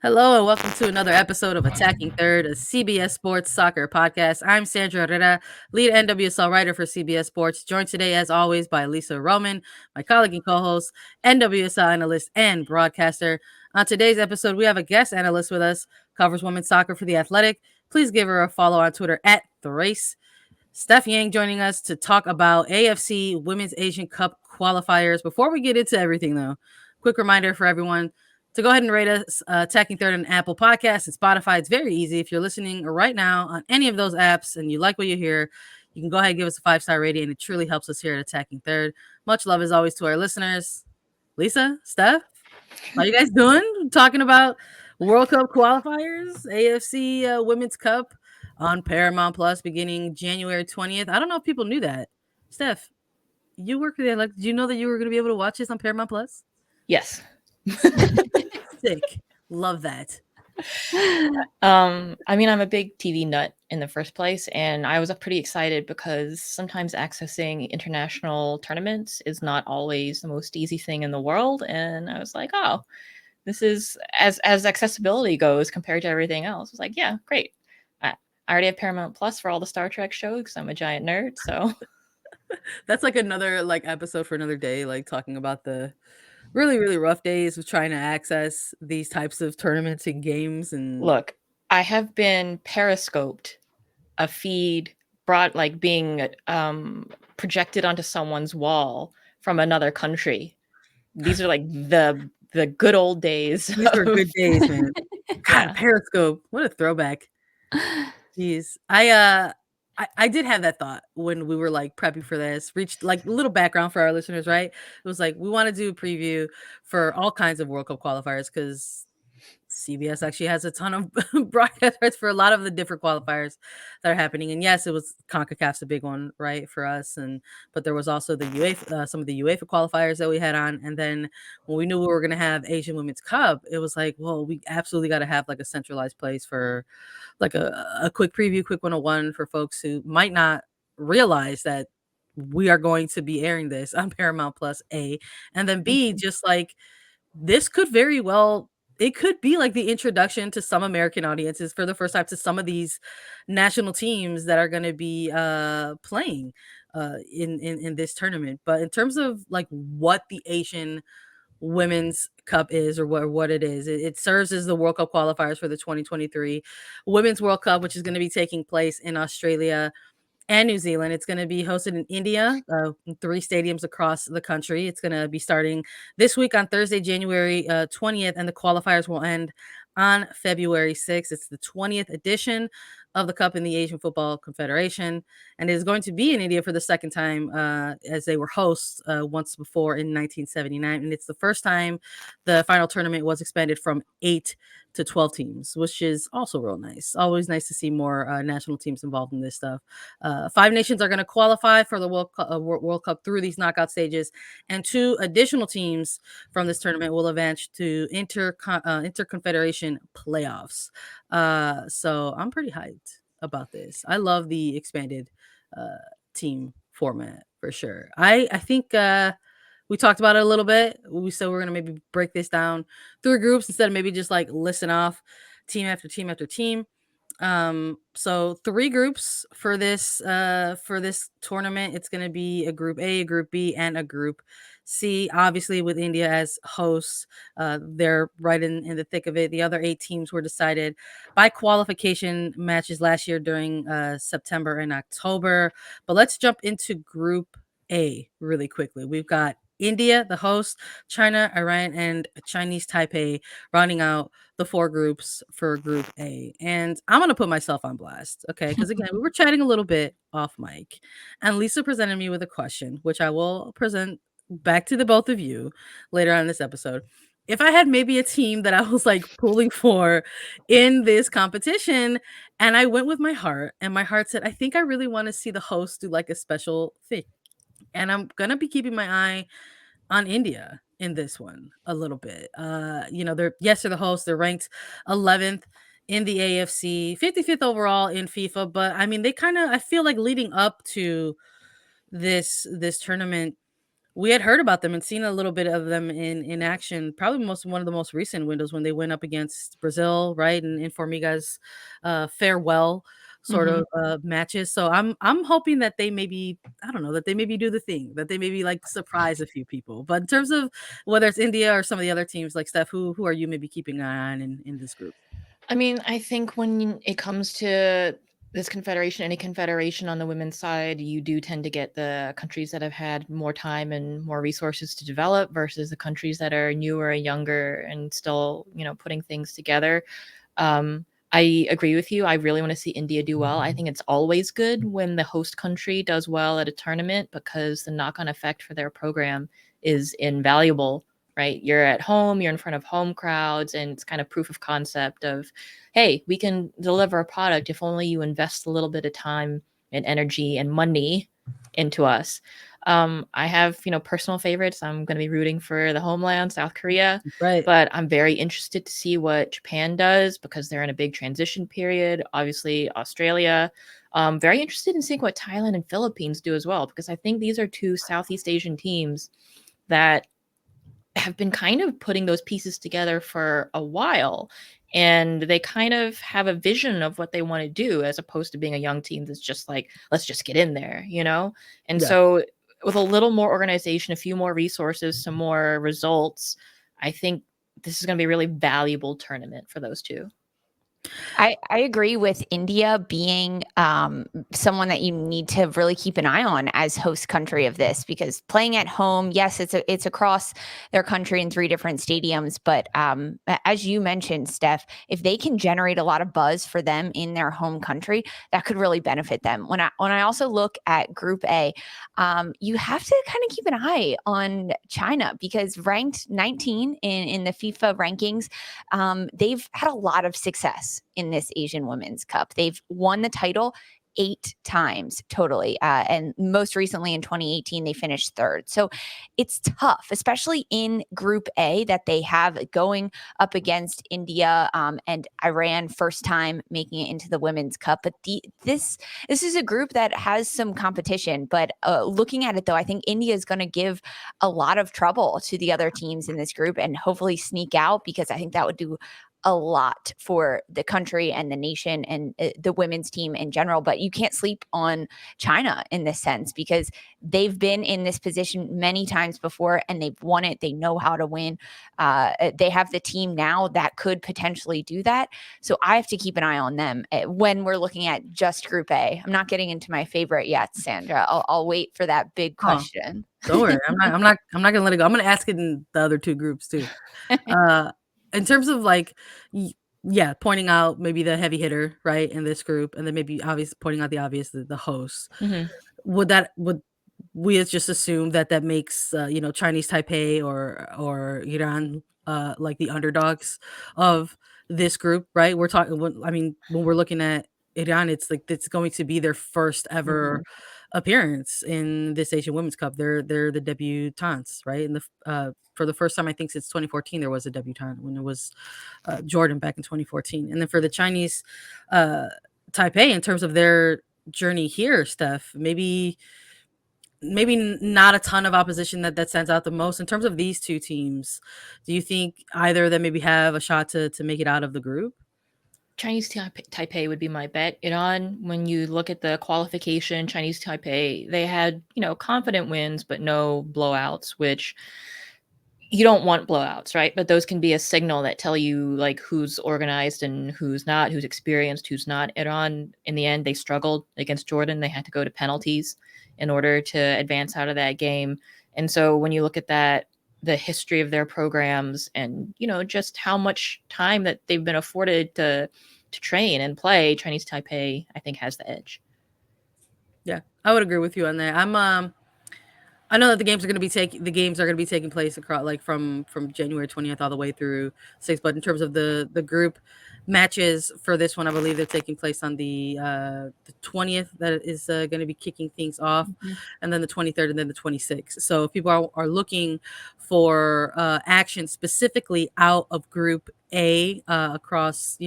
Hello and welcome to another episode of Attacking Third, a CBS Sports soccer podcast. I'm Sandra Herrera, lead NWSL writer for CBS Sports, joined today as always by Lisa Roman, my colleague and co-host, NWSL analyst and broadcaster. On today's episode, we have a guest analyst with us, covers women's soccer for The Athletic. Please give her a follow on Twitter at The Race. Steph Yang joining us to talk about AFC Women's Asian Cup qualifiers. Before we get into everything, though, quick reminder for everyone to go ahead and rate us Attacking Third on Apple Podcasts and Spotify. It's very easy. If you're listening right now on any of those apps and you like what you hear, you can go ahead and give us a 5-star rating, and it truly helps us here at Attacking Third. Much love as always to our listeners. Lisa, Steph, how you guys doing? Talking about World Cup qualifiers, AFC Women's Cup on Paramount Plus beginning January 20th. I don't know if people knew that. Steph, you work there. Like, did you know that you were going to be able to watch this on Paramount Plus? Yes. Sick. Love that. I'm a big TV nut in the first place, and I was pretty excited because sometimes accessing international tournaments is not always the most easy thing in the world. And I was like, oh, this is as accessibility goes compared to everything else. I was like, yeah, great. I already have Paramount Plus for all the Star Trek shows because I'm a giant nerd. So that's like another episode for another day, like talking about the really, really rough days of trying to access these types of tournaments and games. And look, I have been periscoped a feed brought being projected onto someone's wall from another country. These are like the good old days. These were good days, man. God, Yeah. Periscope. What a throwback. Jeez. I did have that thought when we were prepping for this. Reached a little background for our listeners, right? It was we want to do a preview for all kinds of World Cup qualifiers because CBS actually has a ton of broadcast rights for a lot of the different qualifiers that are happening. And yes, it was CONCACAF's a big one, right, for us. But there was also the UEFA, some of the UEFA qualifiers that we had on. And then when we knew we were going to have Asian Women's Cup, it was well, we absolutely got to have a centralized place for a quick preview, quick 101 for folks who might not realize that we are going to be airing this on Paramount Plus A, and then B, just this could very well, it could be the introduction to some American audiences for the first time to some of these national teams that are going to be playing in this tournament. But in terms of what the Asian Women's Cup is, or what it is, it serves as the World Cup qualifiers for the 2023 Women's World Cup, which is going to be taking place in Australia and New Zealand. It's going to be hosted in India, 3 stadiums across the country. It's going to be starting this week on Thursday, January 20th, and the qualifiers will end on February 6th. It's the 20th edition of the Cup in the Asian Football Confederation, and it is going to be in India for the second time, as they were hosts once before in 1979. And it's the first time the final tournament was expanded from 8 to 12 teams, which is also real nice. Always nice to see more national teams involved in this stuff. 5 nations are going to qualify for the World Cup through these knockout stages, and 2 additional teams from this tournament will advance to interconfederation playoffs. So I'm pretty hyped about this. I love the expanded team format for sure. I think we talked about it a little bit. We said we're gonna maybe break this down through groups instead of maybe just listen off team after team after team. So 3 groups for this tournament. It's going to be a group A, a group B, and a group C. Obviously, with India as hosts, they're right in the thick of it. The other 8 teams were decided by qualification matches last year during September and October. But let's jump into group A really quickly. We've got India, the host, China, Iran, and Chinese Taipei rounding out the 4 groups for Group A. And I'm going to put myself on blast, okay? Because again, we were chatting a little bit off mic, and Lisa presented me with a question, which I will present back to the both of you later on in this episode. If I had maybe a team that I was pulling for in this competition, and I went with my heart, and my heart said, I think I really want to see the host do a special thing. And I'm going to be keeping my eye on India in this one a little bit. They're the host. They're ranked 11th in the AFC, 55th overall in FIFA. But I mean, they kind of, I feel leading up to this tournament, We had heard about them and seen a little bit of them in action, probably most one of the most recent windows when they went up against Brazil, right? And in Formiga's farewell sort Mhm. of matches. So I'm hoping that they maybe, I don't know, that they maybe do the thing, that they maybe like surprise a few people. But in terms of whether it's India or some of the other teams, like Steph, who are you maybe keeping an eye on in this group? I mean, I think when it comes to this confederation, any confederation on the women's side, you do tend to get the countries that have had more time and more resources to develop versus the countries that are newer and younger and still, putting things together. I agree with you. I really want to see India do well. I think it's always good when the host country does well at a tournament because the knock on effect for their program is invaluable, right? You're at home, you're in front of home crowds, and it's kind of proof of concept of, hey, we can deliver a product if only you invest a little bit of time and energy and money into us. I have, personal favorites. I'm going to be rooting for the homeland, South Korea, Right. but I'm very interested to see what Japan does because they're in a big transition period. Obviously, Australia. Very interested in seeing what Thailand and Philippines do as well because I think these are two Southeast Asian teams that have been kind of putting those pieces together for a while and they kind of have a vision of what they want to do as opposed to being a young team that's just like let's just get in there. And Yeah. so with a little more organization, a few more resources, some more results, I think this is going to be a really valuable tournament for those two. I agree with India being someone that you need to really keep an eye on as host country of this because playing at home, yes, it's across their country in 3 different stadiums, but as you mentioned, Steph, if they can generate a lot of buzz for them in their home country, that could really benefit them. When I also look at Group A, you have to kind of keep an eye on China because ranked 19 in the FIFA rankings, they've had a lot of success in this Asian Women's Cup. They've won the title 8 times totally. And most recently in 2018, they finished third. So it's tough, especially in Group A that they have going up against India and Iran, first time making it into the Women's Cup. But this is a group that has some competition. But looking at it, though, I think India is going to give a lot of trouble to the other teams in this group and hopefully sneak out because I think that would do a lot for the country and the nation and the women's team in general. But you can't sleep on China in this sense because they've been in this position many times before and they've won it. They know how to win. They have the team now that could potentially do that. So I have to keep an eye on them when we're looking at just Group A. I'm not getting into my favorite yet, Sandra. I'll wait for that big Oh, question. don't worry. I'm not gonna let it go. I'm gonna ask it in the other two groups too. Uh, in terms of like, yeah, pointing out maybe the heavy hitter, right, in this group, and then maybe obvious pointing out the obvious, the hosts. Mhm. Would we just assume that that makes Chinese Taipei or Iran like the underdogs of this group, right? We're talking. I mean, when we're looking at Iran, it's like it's going to be their first ever Mhm. appearance in this Asian Women's Cup. They're the debutantes, right? And for the first time, I think since 2014, there was a debutante when it was Jordan back in 2014. And then for the Chinese uh, Taipei, in terms of their journey here, Steph, maybe not a ton of opposition that stands out the most in terms of these two teams. Do you think either of them maybe have a shot to make it out of the group? Chinese Taipei would be my bet. Iran, when you look at the qualification, Chinese Taipei, they had, confident wins, but no blowouts, which you don't want blowouts, right? But those can be a signal that tell you like who's organized and who's not, who's experienced, who's not. Iran, in the end, they struggled against Jordan. They had to go to penalties in order to advance out of that game. And so when you look at that, the history of their programs and, just how much time that they've been afforded to train and play, Chinese Taipei, I think, has the edge. Yeah, I would agree with you on that. I know that the games are gonna be taking place across like from January 20th all the way through 6th. But in terms of the group matches for this one, I believe they're taking place on the 20th. That is going to be kicking things off, Mhm. and then the 23rd, and then the 26th. So if people are looking for action specifically out of Group A across,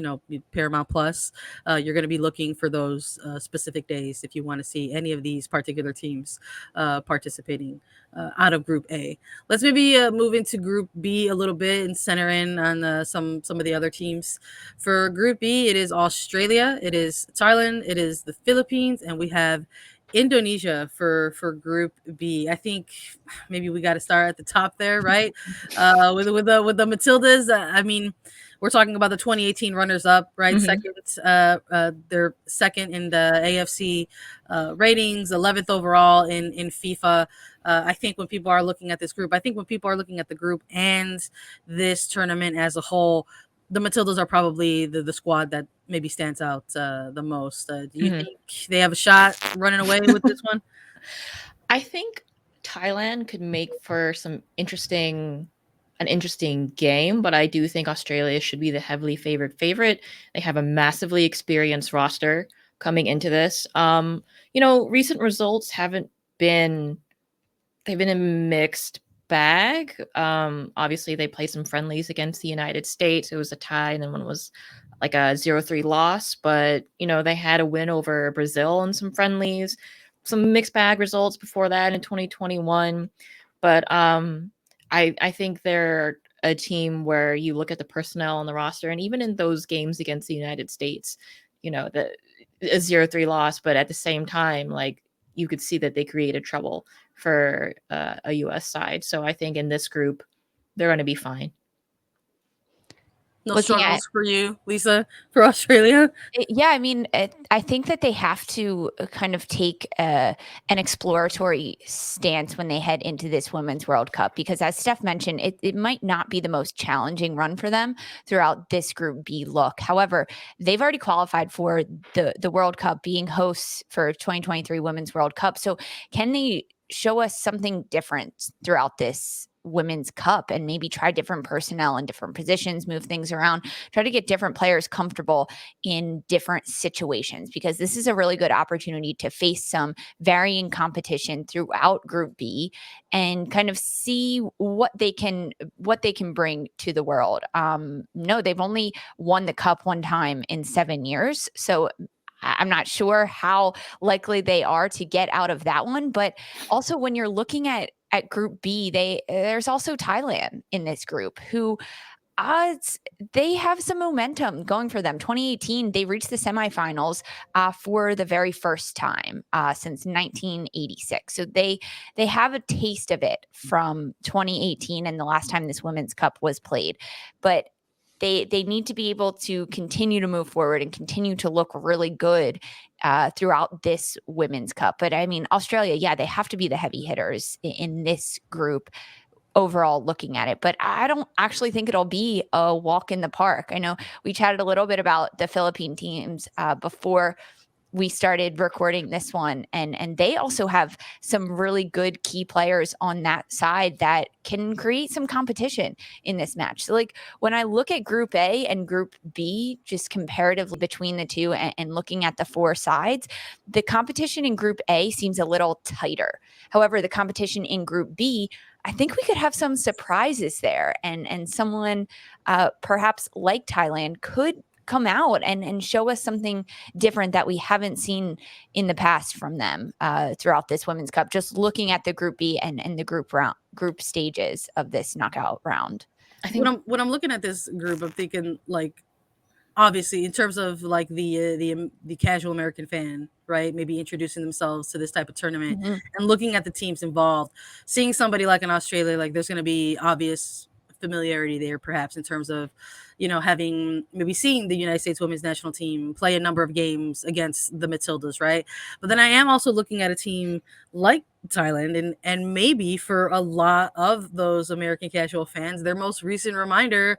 Paramount Plus. You're going to be looking for those specific days if you want to see any of these particular teams participating out of Group A. Let's maybe move into Group B a little bit and center in on some of the other teams. For Group B, it is Australia, it is Thailand, it is the Philippines, and we have Indonesia for Group B. I think maybe we got to start at the top there, right? With the Matildas. I mean, we're talking about the 2018 runners-up, right? Second, they're second in the AFC ratings, 11th overall in FIFA. I think when people are looking at this group, I think when people are looking at the group and this tournament as a whole, the Matildas are probably the squad that maybe stands out the most. Do you think they have a shot running away with this one? I think Thailand could make for an interesting game, but I do think Australia should be the heavily favored favorite. They have a massively experienced roster coming into this. Recent results haven't been they've been a mixed bag. Obviously they played some friendlies against the United States. It was a tie, and then one was like a 0-3 loss, but they had a win over Brazil in some friendlies, some mixed bag results before that in 2021. But I think they're a team where you look at the personnel on the roster, and even in those games against the United States, the a 0-3 loss, but at the same time, like, you could see that they created trouble for a U.S. side. So I think in this group, they're going to be fine. No struggles for you, Lisa, for Australia? Yeah, I mean, I think that they have to kind of take an exploratory stance when they head into this Women's World Cup, because as Steph mentioned, it might not be the most challenging run for them throughout this Group B look. However, they've already qualified for the World Cup, being hosts for 2023 Women's World Cup. So can they show us something different throughout this Women's Cup and maybe try different personnel in different positions, move things around, try to get different players comfortable in different situations, because this is a really good opportunity to face some varying competition throughout Group B and kind of see what they can bring to the world. No, they've only won the cup one time in 7 years. So I'm not sure how likely they are to get out of that one. But also, when you're looking at Group B, there's also Thailand in this group, who they have some momentum going for them. 2018, they reached the semifinals for the very first time since 1986. So they have a taste of it from 2018 and the last time this Women's Cup was played. But they need to be able to continue to move forward and continue to look really good throughout this Women's Cup. But I mean, Australia, yeah, they have to be the heavy hitters in this group overall looking at it. But I don't actually think it'll be a walk in the park. I know we chatted a little bit about the Philippine teams before we started recording this one, and they also have some really good key players on that side that can create some competition in this match. So, like, when I look at Group A and Group B, just comparatively between the two and looking at the four sides, the competition in Group A seems a little tighter. However, the competition in Group B, I think we could have some surprises there, and someone perhaps like Thailand could come out and show us something different that we haven't seen in the past from them throughout this Women's Cup, just looking at the Group B and the group stages of this knockout round. I think when I'm looking at this group, I'm thinking, like, obviously in terms of like the casual American fan, right? Maybe introducing themselves to this type of tournament and looking at the teams involved, seeing somebody like in Australia, like, there's going to be obvious familiarity there, perhaps in terms of, having maybe seen the United States women's national team play a number of games against the Matildas, right? But then I am also looking at a team like Thailand, and maybe for a lot of those American casual fans, their most recent reminder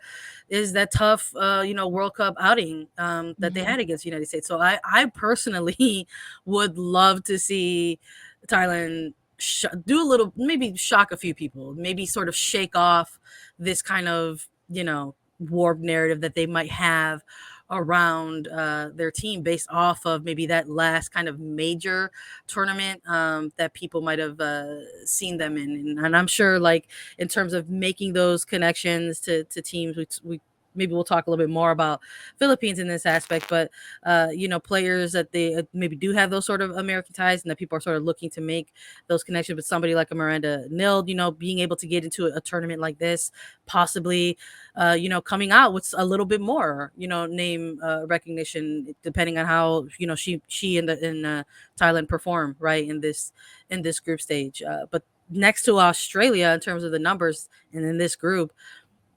is that tough, World Cup outing that they had against the United States. So I personally would love to see Thailand do a little, maybe shock a few people, maybe sort of shake off this kind of, warped narrative that they might have around their team based off of maybe that last kind of major tournament that people might have seen them in. And I'm sure, like, in terms of making those connections to teams, maybe we'll talk a little bit more about Philippines in this aspect, but players that they maybe do have those sort of American ties, and that people are sort of looking to make those connections with somebody like a Miranda Nilde, being able to get into a tournament like this, possibly, coming out with a little bit more, name recognition, depending on how she and Thailand perform right in this group stage. But next to Australia in terms of the numbers, and in this group,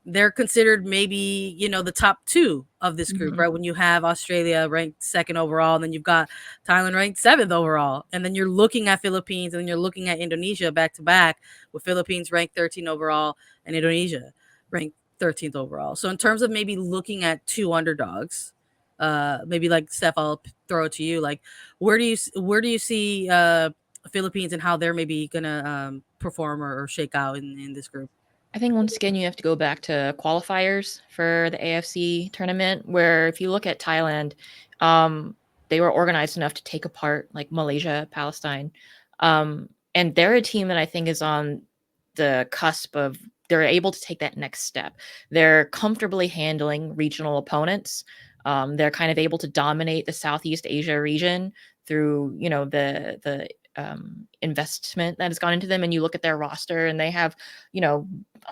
they're considered maybe the top two of this group, right? When you have Australia ranked second overall, and then you've got Thailand ranked seventh overall, and then you're looking at Philippines, and then you're looking at Indonesia back to back, with Philippines ranked 13 overall and Indonesia ranked 13th overall. So in terms of maybe looking at two underdogs, maybe like Steph, I'll throw it to you. Like, where do you see Philippines and how they're maybe gonna perform or shake out in this group? I think once again, you have to go back to qualifiers for the AFC tournament, where if you look at Thailand, they were organized enough to take apart like Malaysia, Palestine. And they're a team that I think is on the cusp of, they're able to take that next step. They're comfortably handling regional opponents. They're kind of able to dominate the Southeast Asia region through, the investment that has gone into them. And you look at their roster, and they have,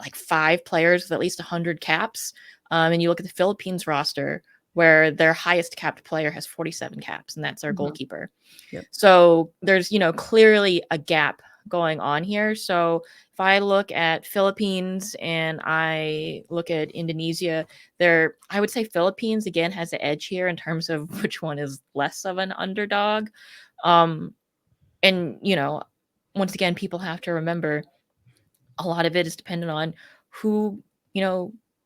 like 5 players with at least 100 caps. And you look at the Philippines roster, where their highest capped player has 47 caps, and that's our goalkeeper. Yep. So there's, clearly a gap going on here. So if I look at Philippines and I look at Indonesia, I would say Philippines again has the edge here in terms of which one is less of an underdog. And, once again, people have to remember a lot of it is dependent on who,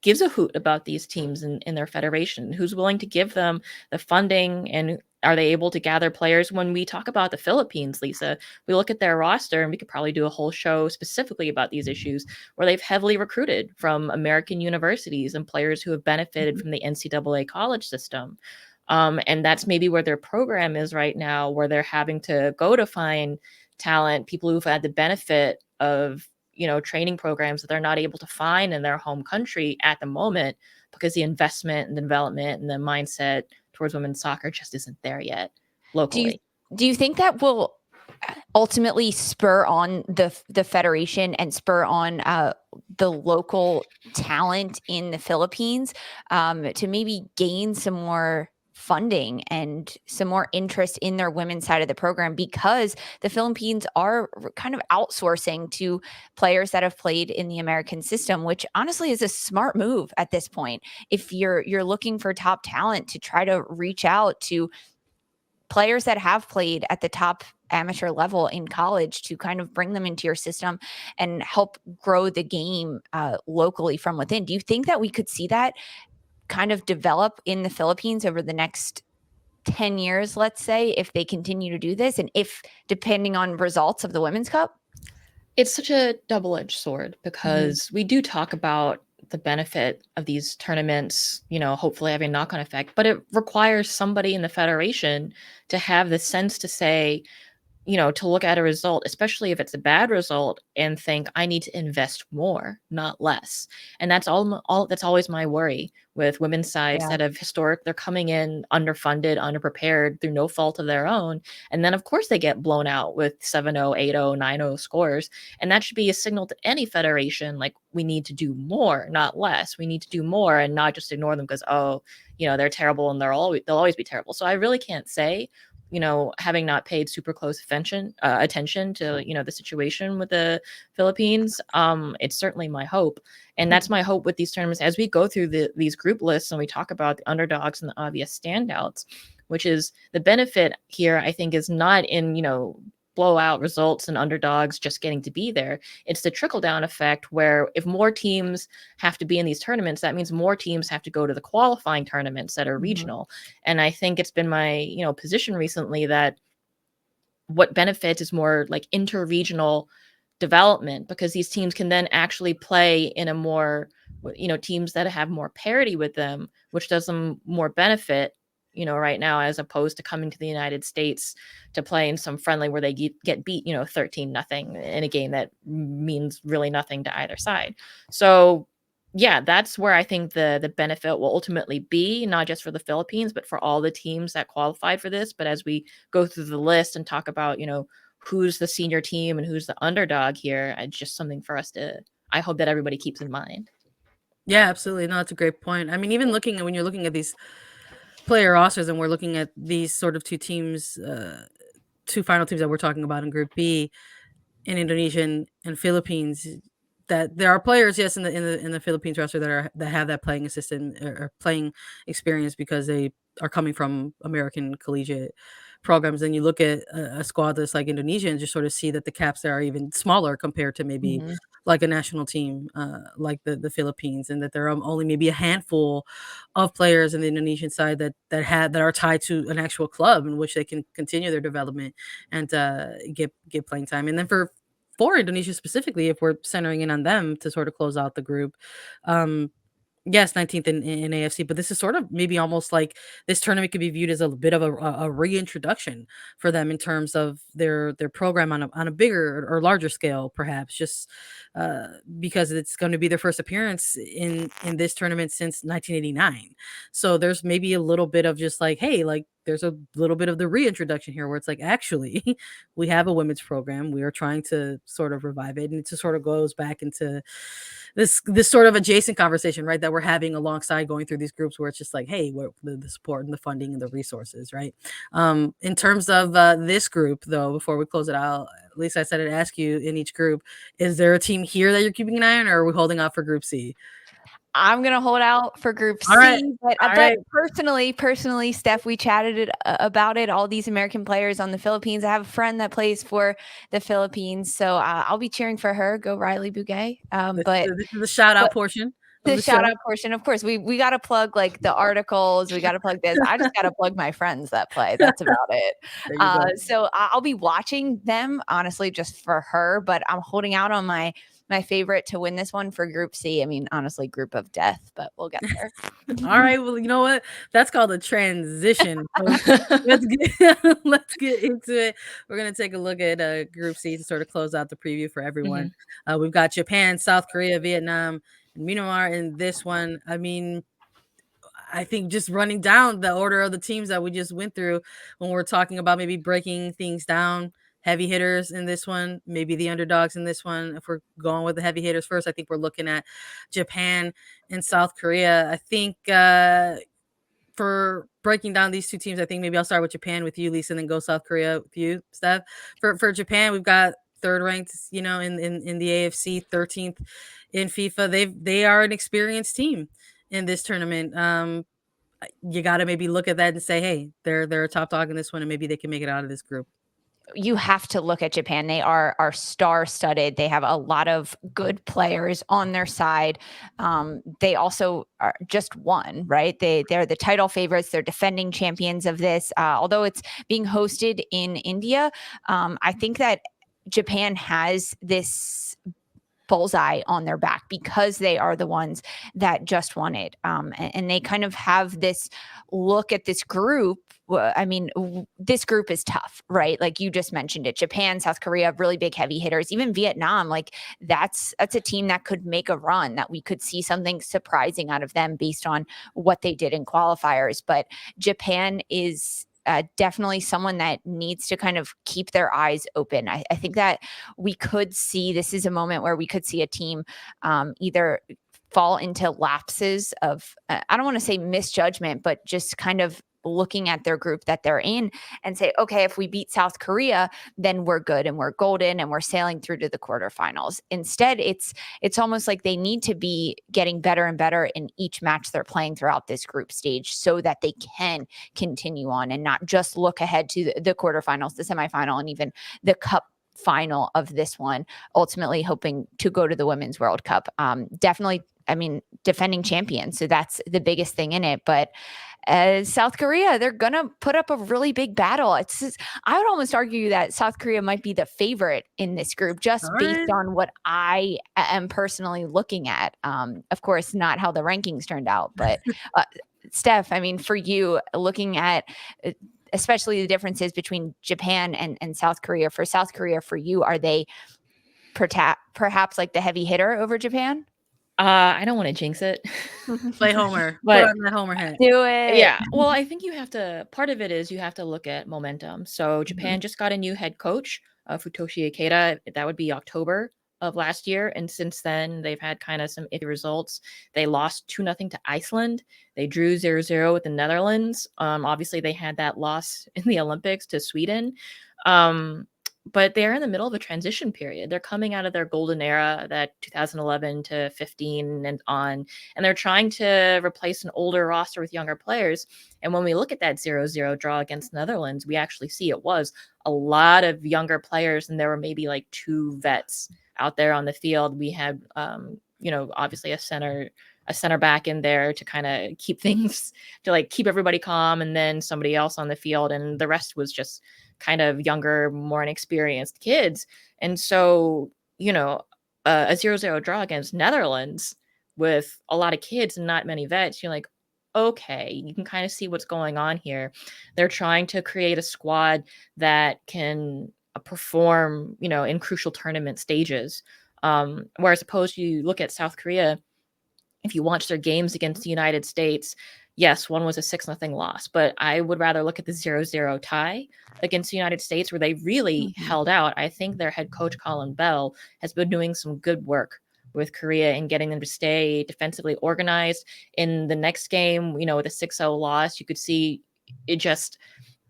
gives a hoot about these teams in their federation, who's willing to give them the funding, and are they able to gather players. When we talk about the Philippines, Lisa, we look at their roster, and we could probably do a whole show specifically about these issues, where they've heavily recruited from American universities and players who have benefited from the NCAA college system. And that's maybe where their program is right now, where they're having to go to find talent, people who've had the benefit of, training programs that they're not able to find in their home country at the moment, because the investment and the development and the mindset towards women's soccer just isn't there yet locally. Do you think that will ultimately spur on the federation and spur on the local talent in the Philippines to maybe gain some more funding and some more interest in their women's side of the program, because the Philippines are kind of outsourcing to players that have played in the American system, which honestly is a smart move at this point. If you're looking for top talent, to try to reach out to players that have played at the top amateur level in college, to kind of bring them into your system and help grow the game locally from within. Do you think that we could see that kind of develop in the Philippines over the next 10 years, let's say, if they continue to do this, and if, depending on results of the Women's Cup? It's such a double-edged sword, because we do talk about the benefit of these tournaments, hopefully having a knock-on effect, but it requires somebody in the federation to have the sense to say, to look at a result, especially if it's a bad result, and think, I need to invest more, not less. And that's that's always my worry with women's sides that have they're coming in underfunded, underprepared through no fault of their own. And then of course they get blown out with 7-0, 8-0, 9-0 scores. And that should be a signal to any federation, like, we need to do more, not less. We need to do more, and not just ignore them because, they're terrible and they'll always be terrible. So I really can't say, having not paid super close attention to, the situation with the Philippines. It's certainly my hope. And that's my hope with these tournaments, as we go through these group lists and we talk about the underdogs and the obvious standouts, which is the benefit here, I think, is not in, blowout results and underdogs just getting to be there. It's the trickle down effect, where if more teams have to be in these tournaments, that means more teams have to go to the qualifying tournaments that are regional. And I think it's been my, position recently that what benefits is more like interregional development, because these teams can then actually play in a more, teams that have more parity with them, which does them more benefit, right now, as opposed to coming to the United States to play in some friendly where they get beat, 13-0 in a game that means really nothing to either side. So yeah, that's where I think the benefit will ultimately be, not just for the Philippines, but for all the teams that qualified for this. But as we go through the list and talk about, who's the senior team and who's the underdog here, it's just something for us to, I hope that everybody keeps in mind. Yeah, absolutely. No, that's a great point. I mean, even when you're looking at these player rosters and we're looking at these sort of two teams, two final teams that we're talking about in Group B, in Indonesia and Philippines, that there are players, yes, in the Philippines roster that have that playing assistant or playing experience because they are coming from American collegiate programs. Then you look at a squad that's like Indonesia and just sort of see that the caps there are even smaller compared to maybe Mhm. like a national team like the Philippines, and that there are only maybe a handful of players in the Indonesian side that are tied to an actual club in which they can continue their development and get playing time. And then for Indonesia specifically, if we're centering in on them to sort of close out the group, um, yes, 19th in AFC, but this is sort of maybe almost like this tournament could be viewed as a bit of a reintroduction for them in terms of their program on a bigger or larger scale, perhaps, just uh, because it's going to be their first appearance in this tournament since 1989. So there's maybe a little bit of just like, hey, like there's a little bit of the reintroduction here where it's like, actually, we have a women's program. We are trying to sort of revive it, and it just sort of goes back into this sort of adjacent conversation, right, that we're having alongside going through these groups where it's just like, hey, what the support and the funding and the resources, right? In terms of this group, though, before we close it out, at least I said I'd ask you in each group, is there a team here that you're keeping an eye on, or are we holding out for Group C? I'm gonna hold out for Group All right. C, but All right. personally, Steph, we chatted about it. All these American players on the Philippines. I have a friend that plays for the Philippines, so I'll be cheering for her. Go Riley Bouguet. This is the shout out portion of The the show. shout out portion, of course, we got to plug like the articles. We got to plug this. I just got to plug my friends that play. That's about it. There you go. So I'll be watching them honestly just for her, but I'm holding out on my favorite to win this one for Group C. I mean, honestly, group of death, but we'll get there. All right. Well, you know what? That's called a transition. Let's get let's get into it. We're gonna take a look at Group C to sort of close out the preview for everyone. We've got Japan, South Korea, Vietnam, and Myanmar in this one. I mean, I think just running down the order of the teams that we just went through when we're talking about maybe breaking things down. Heavy hitters in this one, maybe the underdogs in this one. If we're going with the heavy hitters first, I think we're looking at Japan and South Korea. I think for breaking down these two teams, I think maybe I'll start with Japan with you, Lisa, and then go South Korea with you, Steph. For Japan, we've got third ranked, in the AFC, 13th in FIFA. They are an experienced team in this tournament. You got to maybe look at that and say, hey, they're a top dog in this one, and maybe they can make it out of this group. You have to look at Japan. They are star-studded. They have a lot of good players on their side. They also are just won, right? They're the title favorites. They're defending champions of this. Although it's being hosted in India, I think that Japan has this bullseye on their back because they are the ones that just won it. And they kind of have this look at this group. I mean, this group is tough, right? Like you just mentioned it. Japan, South Korea, really big heavy hitters. Even Vietnam, like that's a team that could make a run, that we could see something surprising out of them based on what they did in qualifiers. But Japan is definitely someone that needs to kind of keep their eyes open. I think that we could see, this is a moment where we could see a team either fall into lapses of, I don't want to say misjudgment, but just kind of looking at their group that they're in and say, okay, if we beat South Korea, then we're good and we're golden and we're sailing through to the quarterfinals. Instead, it's almost like they need to be getting better and better in each match they're playing throughout this group stage so that they can continue on and not just look ahead to the quarterfinals, the semifinal, and even the cup final of this one, ultimately hoping to go to the Women's World Cup. Definitely, I mean, defending champions. So that's the biggest thing in it. But South Korea, they're going to put up a really big battle. I would almost argue that South Korea might be the favorite in this group just based on what I am personally looking at. Of course, not how the rankings turned out, but Steph, I mean, for you, looking at especially the differences between Japan and South Korea. For South Korea, for you, are they perhaps like the heavy hitter over Japan? I don't want to jinx it, Play Homer. Put but on that Homer hat. Do it. yeah. Well, I think you have to. Part of it is you have to look at momentum. So Mhm. Japan just got a new head coach, Futoshi Ikeda. That would be October of last year, and since then they've had kind of some iffy results. They lost 2-0 to Iceland. They drew 0-0 with the Netherlands. Obviously they had that loss in the Olympics to Sweden. Um, but they're in the middle of a transition period. They're coming out of their golden era, that 2011 to 15 and on, and they're trying to replace an older roster with younger players. And when we look at that 0-0 draw against Netherlands, we actually see it was a lot of younger players, and there were maybe like 2 vets out there on the field. We had, obviously a center back in there to kind of keep things to like keep everybody calm, and then somebody else on the field, and the rest was just kind of younger, more inexperienced kids. And so, a 0-0 draw against Netherlands with a lot of kids and not many vets, you're like, okay, you can kind of see what's going on here. They're trying to create a squad that can perform, in crucial tournament stages. Whereas opposed you look at South Korea, if you watch their games against the United States, yes, one was a 6-0 loss, but I would rather look at the 0-0 tie against the United States where they really Mhm. held out. I think their head coach, Colin Bell, has been doing some good work with Korea and getting them to stay defensively organized. In the next game, with a 6-0 loss, you could see it just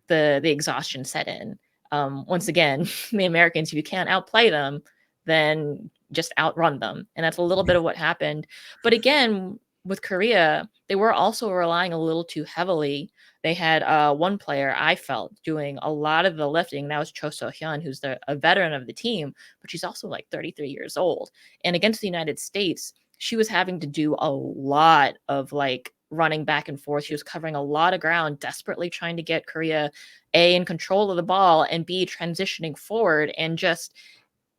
the exhaustion set in. Once again, the Americans, if you can't outplay them, then just outrun them. And that's a little bit of what happened. But again, with Korea, they were also relying a little too heavily. They had one player I felt doing a lot of the lifting. That was Cho So-hyun, who's a veteran of the team, but she's also like 33 years old. And against the United States, she was having to do a lot of like running back and forth. She was covering a lot of ground, desperately trying to get Korea A in control of the ball and B transitioning forward. And just,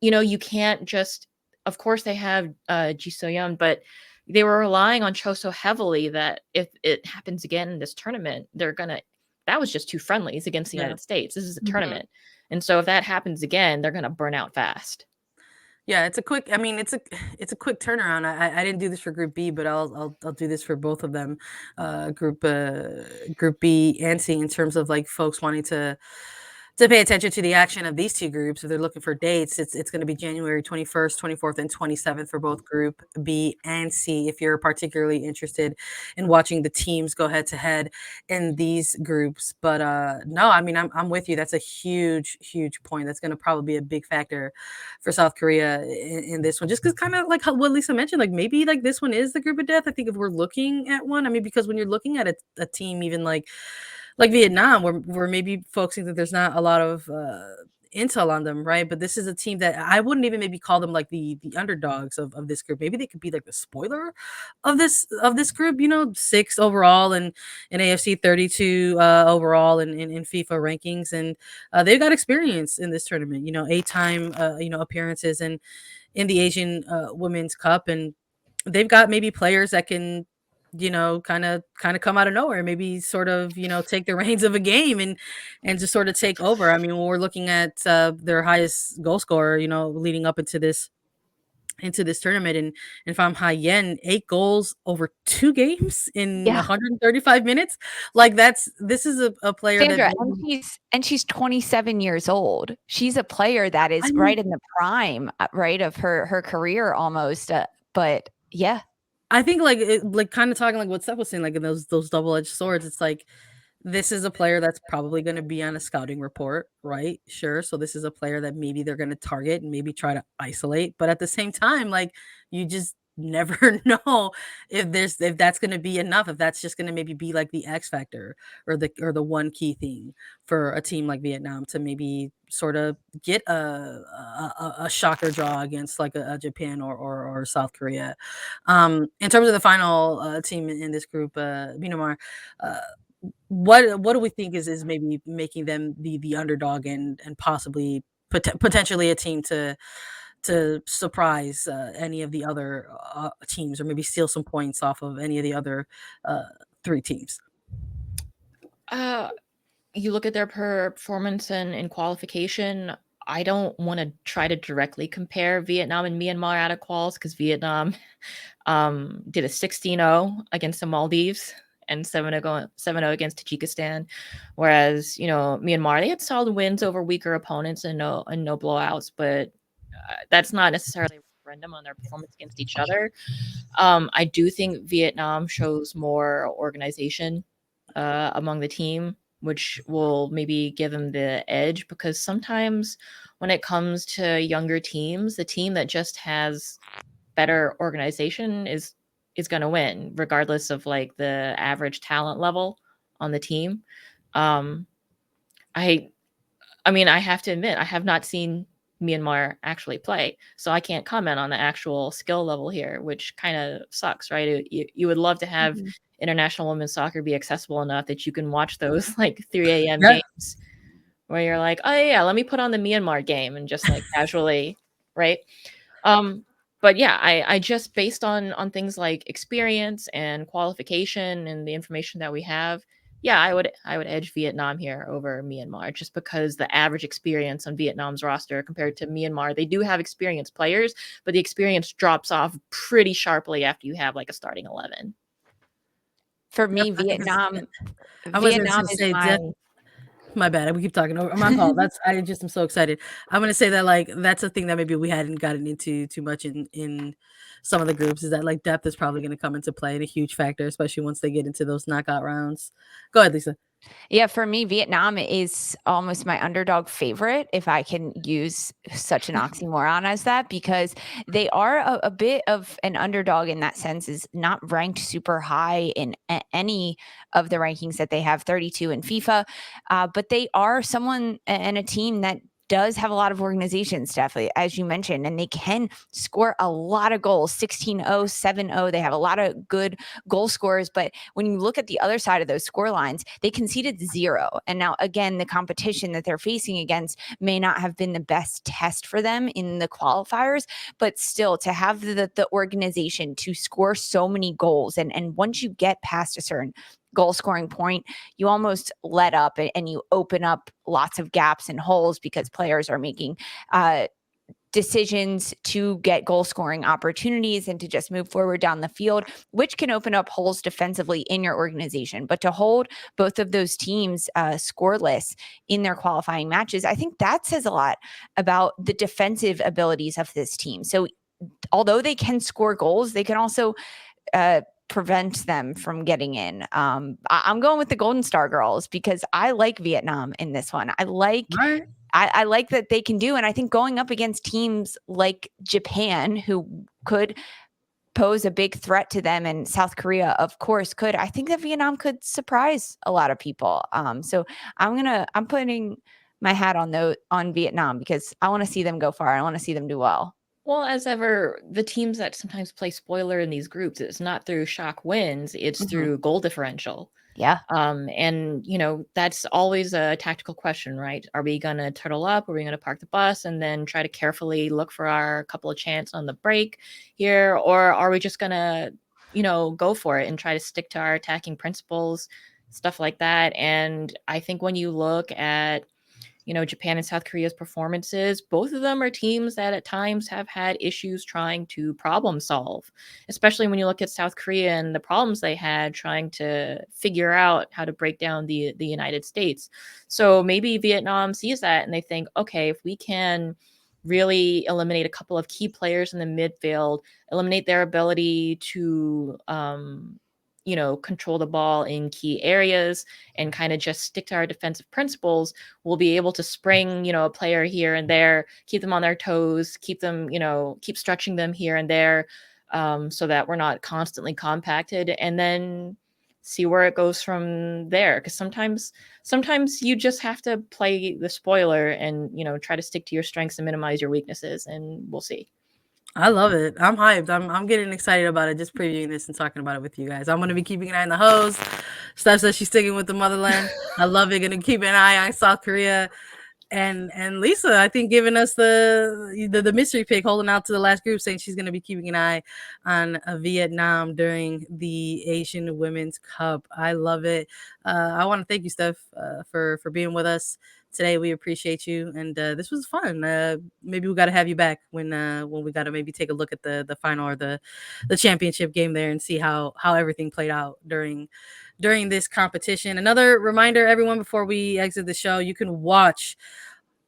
you can't just, of course they have Ji So-yeon, but they were relying on Cho so heavily that if it happens again in this tournament, that was just 2 friendlies against the Yeah. United States. This is a Mhm. tournament. And so if that happens again, they're going to burn out fast. Yeah, it's a quick. I mean, it's a quick turnaround. I didn't do this for Group B, but I'll do this for both of them, Group B and C, in terms of like folks wanting to pay attention to the action of these two groups. If they're looking for dates, it's going to be January 21st, 24th, and 27th for both Group B and C. If you're particularly interested in watching the teams go head to head in these groups, but no, I mean, I'm with you. That's a huge point. That's going to probably be a big factor for South Korea in this one, just because kind of like what Lisa mentioned, like maybe like this one is the group of death. I think if we're looking at one, I mean, because when you're looking at a team, even like Vietnam, where maybe folks think that there's not a lot of intel on them, right? But this is a team that I wouldn't even maybe call them like the underdogs of this group. Maybe they could be like the spoiler of this group, 6th overall and in AFC 32 overall in FIFA rankings. And they've got experience in this tournament, 8-time appearances in the Asian Women's Cup, and they've got maybe players that can, kind of come out of nowhere, maybe sort of, take the reins of a game and just sort of take over. I mean, when we're looking at their highest goal scorer, leading up into this tournament, and Pham Hai Yen, 8 goals over 2 games in Yeah. 135 minutes. Like this is a player that Sandra, and maybe, she's 27 years old. She's a player that I is mean, right in the prime, right, of her career almost. But yeah, I think like kind of talking like what Steph was saying, like in those double-edged swords, it's like this is a player that's probably going to be on a scouting report, right? Sure. So this is a player that maybe they're going to target and maybe try to isolate, but at the same time, like you just never know if that's going to be enough, if that's just going to maybe be like the X factor or the one key thing for a team like Vietnam to maybe sort of get a shocker draw against like a Japan or South Korea. In terms of the final team in this group, Myanmar, uh, what do we think is maybe making them the underdog and possibly potentially a team to surprise any of the other teams, or maybe steal some points off of any of the other uh, 3 teams? Uh, you look at their performance in qualification, I don't want to try to directly compare Vietnam and Myanmar out of quals because Vietnam did a 16-0 against the Maldives and 7-0 against Tajikistan, whereas Myanmar, they had solid wins over weaker opponents and no blowouts, but that's not necessarily a referendum on their performance against each other. I do think Vietnam shows more organization among the team, which will maybe give them the edge, because sometimes when it comes to younger teams, the team that just has better organization is going to win, regardless of like the average talent level on the team. Um, I I mean, I have to admit, I have not seen Myanmar actually play, so I can't comment on the actual skill level here, which kind of sucks, right? You would love to have Mhm. international women's soccer be accessible enough that you can watch those like 3 a.m. Yeah. games where you're like, oh yeah, let me put on the Myanmar game and just like casually, right? Um, but yeah, I just based on things like experience and qualification and the information that we have, yeah, I would edge Vietnam here over Myanmar, just because the average experience on Vietnam's roster compared to Myanmar, they do have experienced players, but the experience drops off pretty sharply after you have like a starting 11. For Yep, me, I think it's I was gonna Vietnam is say my my bad. We keep talking over. My fault. That's I just am so excited. I'm gonna say that like that's a thing that maybe we hadn't gotten into too much in some of the groups is that like depth is probably gonna come into play and a huge factor, especially once they get into those knockout rounds. Go ahead, Lisa. Yeah, for me, Vietnam is almost my underdog favorite, if I can use such an oxymoron as that, because they are a bit of an underdog in that sense, is not ranked super high in any of the rankings that they have, 32 in FIFA. But they are someone and a team that does have a lot of organization stuff, as you mentioned, and they can score a lot of goals 16-0, 7-0. They have a lot of good goal scorers. But when you look at the other side of those score lines, they conceded 0. And now, again, the competition that they're facing against may not have been the best test for them in the qualifiers, but still to have the organization to score so many goals. And once you get past a certain goal scoring point, you almost let up and you open up lots of gaps and holes because players are making decisions to get goal scoring opportunities and to just move forward down the field, which can open up holes defensively in your organization. But to hold both of those teams scoreless in their qualifying matches, I think that says a lot about the defensive abilities of this team. So although they can score goals, they can also prevent them from getting in. I'm going with the Golden Star girls because I like Vietnam in this one. I like All right. I like that they can do. And I think going up against teams like Japan, who could pose a big threat to them, and South Korea, of course, could, I think that Vietnam could surprise a lot of people. So I'm putting my hat on Vietnam because I want to see them go far. I want to see them do well. Well, as ever, the teams that sometimes play spoiler in these groups, it's not through shock wins, it's Mhm. through goal differential. Yeah. And that's always a tactical question, right? Are we gonna turtle up? Are we gonna park the bus and then try to carefully look for our couple of chances on the break here? Or are we just gonna, go for it and try to stick to our attacking principles, stuff like that? And I think when you look at Japan and South Korea's performances, both of them are teams that at times have had issues trying to problem solve, especially when you look at South Korea and the problems they had trying to figure out how to break down the United States. So maybe Vietnam sees that and they think, okay, if we can really eliminate a couple of key players in the midfield, eliminate their ability to control the ball in key areas and kind of just stick to our defensive principles, we'll be able to spring, a player here and there, keep them on their toes, keep them, keep stretching them here and there, so that we're not constantly compacted, and then see where it goes from there. Because sometimes you just have to play the spoiler and try to stick to your strengths and minimize your weaknesses, and we'll see. I love it. I'm hyped. I'm getting excited about it just previewing this and talking about it with you guys. I'm gonna be keeping an eye on the host. Steph says she's sticking with the motherland. I love it. Gonna keep an eye on South Korea. And Lisa, I think, giving us the mystery pick, holding out to the last group, saying she's going to be keeping an eye on Vietnam during the Asian Women's Cup. I love it. I want to thank you, Steph, for being with us today. We appreciate you, and this was fun. Maybe we got to have you back when we got to maybe take a look at the final or the championship game there and see how everything played out during this competition. Another reminder, everyone, before we exit the show, you can watch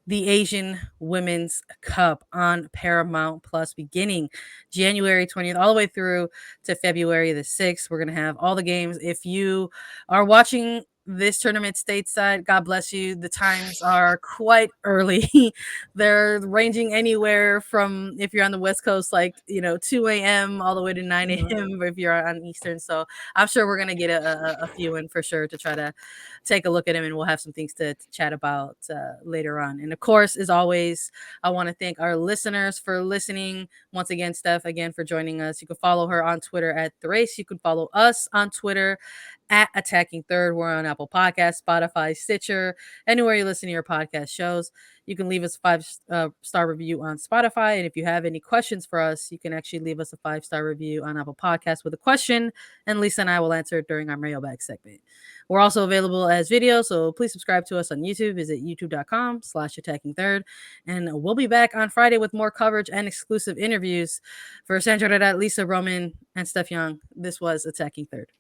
the Asian Women's Cup on Paramount Plus beginning January 20th all the way through to February the 6th. We're going to have all the games. If you are watching this tournament stateside, God bless you. The times are quite early. They're ranging anywhere from, if you're on the West Coast, like, 2 a.m. all the way to 9 a.m. if you're on Eastern. So I'm sure we're going to get a few in for sure to try to take a look at him, and we'll have some things to chat about later on. And of course, as always, I want to thank our listeners for listening. Once again, Steph, again, for joining us. You can follow her on Twitter at The Race. You can follow us on Twitter at Attacking Third. We're on Apple Podcasts, Spotify, Stitcher, anywhere you listen to your podcast shows. You can leave us a 5-star review on Spotify. And if you have any questions for us, you can actually leave us a 5-star review on Apple Podcasts with a question, and Lisa and I will answer it during our mailbag segment. We're also available as video, so please subscribe to us on YouTube. Visit youtube.com/Attacking Third. And we'll be back on Friday with more coverage and exclusive interviews. For Sandra, Lisa, Roman, and Steph Young, this was Attacking Third.